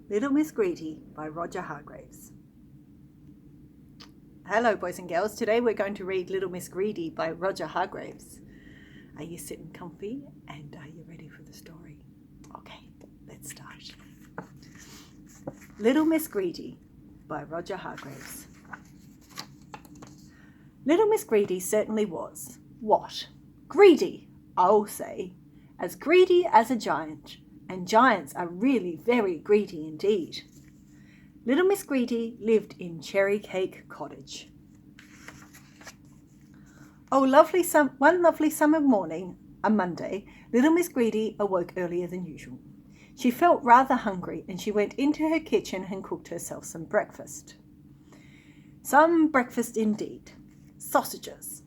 Little Miss Greedy by Roger Hargreaves. Hello boys and girls, today we're going to read Little Miss Greedy by Roger Hargreaves. Are you sitting comfy and are you ready for the story? Okay, let's start. Little Miss Greedy by Roger Hargreaves. Little Miss Greedy certainly was. What? Greedy, I'll say. As greedy as a giant. And giants are really very greedy indeed. Little Miss Greedy lived in Cherry Cake Cottage. One lovely summer morning, a Monday, Little Miss Greedy awoke earlier than usual. She felt rather hungry and she went into her kitchen and cooked herself some breakfast. Some breakfast indeed. Sausages.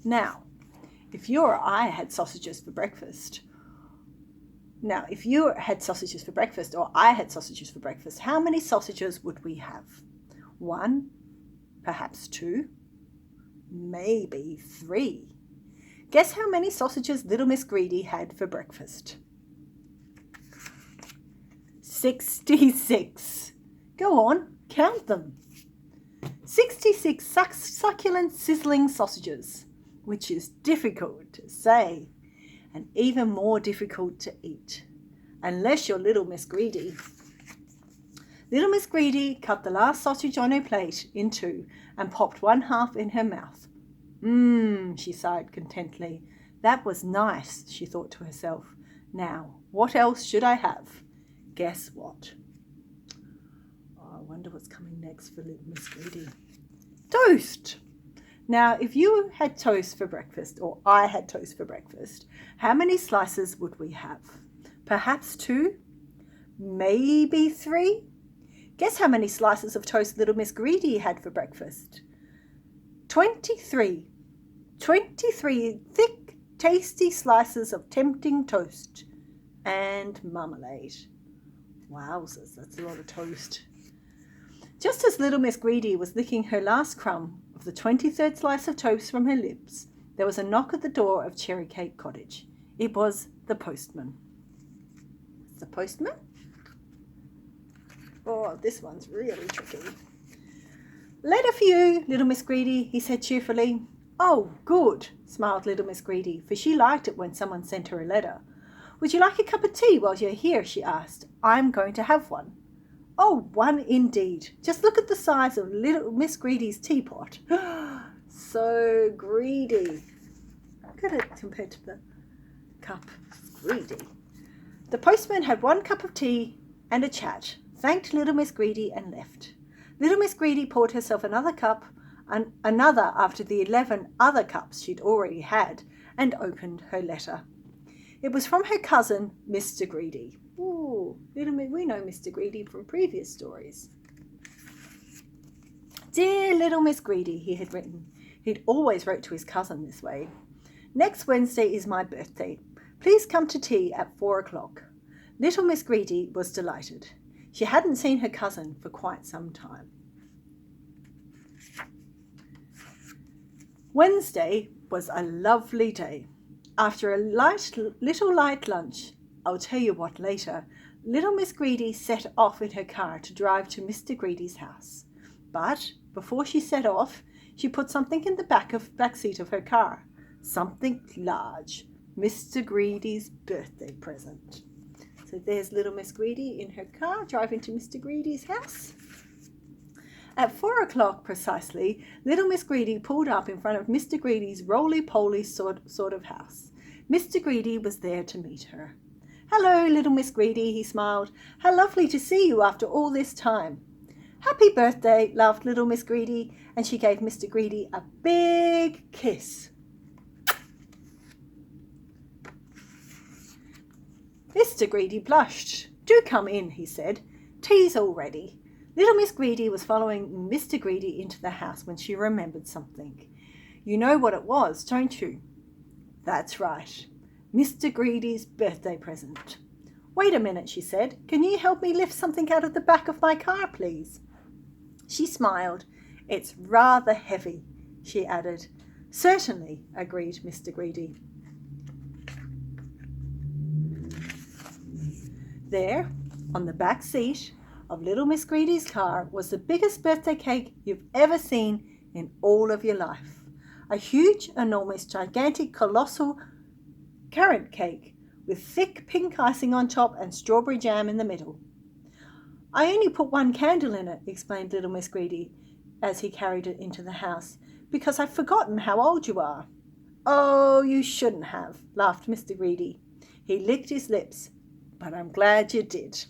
Now, if you or I had sausages for breakfast, or I had sausages for breakfast, how many sausages would we have? 1, perhaps 2, maybe 3. Guess how many sausages Little Miss Greedy had for breakfast? 66. Go on, count them. 66 succulent, sizzling sausages, which is difficult to say and even more difficult to eat, unless you're Little Miss Greedy. Little Miss Greedy cut the last sausage on her plate in two and popped one half in her mouth. She sighed contentedly. That was nice, she thought to herself. Now, what else should I have? Guess what? I wonder what's coming next for Little Miss Greedy. Toast! Now, if you had toast for breakfast, or I had toast for breakfast, how many slices would we have? Perhaps 2? Maybe 3? Guess how many slices of toast Little Miss Greedy had for breakfast? 23. 23 thick, tasty slices of tempting toast and marmalade. Wowzers, that's a lot of toast. Just as Little Miss Greedy was licking her last crumb of the 23rd slice of toast from her lips, there was a knock at the door of Cherry Cake Cottage. It was the postman. The postman? Oh, this one's really tricky. Letter for you, Little Miss Greedy, he said cheerfully. Oh, good, smiled Little Miss Greedy, for she liked it when someone sent her a letter. Would you like a cup of tea while you're here, she asked. I'm going to have one. Oh, one indeed. Just look at the size of Little Miss Greedy's teapot. So greedy. Look at it compared to the cup. Greedy. The postman had 1 cup of tea and a chat, thanked Little Miss Greedy and left. Little Miss Greedy poured herself another cup, and another after the 11 other cups she'd already had, and opened her letter. It was from her cousin, Mr. Greedy. Ooh, we know Mr. Greedy from previous stories. Dear Little Miss Greedy, he had written. He'd always wrote to his cousin this way. Next Wednesday is my birthday. Please come to tea at 4 o'clock. Little Miss Greedy was delighted. She hadn't seen her cousin for quite some time. Wednesday was a lovely day. After a little light lunch, I'll tell you what later, Little Miss Greedy set off in her car to drive to Mr. Greedy's house. But before she set off, she put something in the back seat of her car. Something large. Mr. Greedy's birthday present. So there's Little Miss Greedy in her car driving to Mr. Greedy's house. At 4 o'clock precisely, Little Miss Greedy pulled up in front of Mr. Greedy's roly-poly sort of house. Mr. Greedy was there to meet her. Hello, Little Miss Greedy, he smiled. How lovely to see you after all this time. Happy birthday, laughed Little Miss Greedy, and she gave Mr. Greedy a big kiss. Mr. Greedy blushed. Do come in, he said. Tea's all ready. Little Miss Greedy was following Mr. Greedy into the house when she remembered something. You know what it was, don't you? That's right. Mr. Greedy's birthday present. Wait a minute, she said. Can you help me lift something out of the back of my car, please? She smiled. It's rather heavy, she added. Certainly, agreed Mr. Greedy. There, on the back seat of little Miss Greedy's car, was the biggest birthday cake you've ever seen in all of your life. A huge, enormous, gigantic, colossal carrot cake with thick pink icing on top and strawberry jam in the middle. I only put one candle in it, explained little Miss Greedy as he carried it into the house, because I've forgotten how old you are. Oh, you shouldn't have, laughed Mr. Greedy. He licked his lips. But I'm glad you did.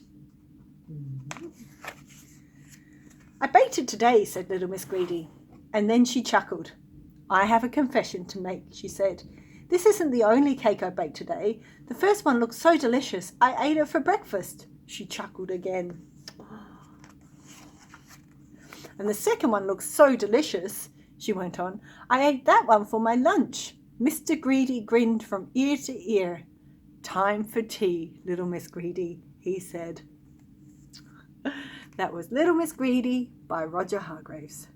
I baked it today, said little Miss Greedy. And then she chuckled. I have a confession to make, she said. This isn't the only cake I baked today. The first one looked so delicious, I ate it for breakfast. She chuckled again. And the second one looks so delicious, she went on. I ate that one for my lunch. Mr. Greedy grinned from ear to ear. Time for tea, little Miss Greedy, he said. That was Little Miss Greedy by Roger Hargreaves.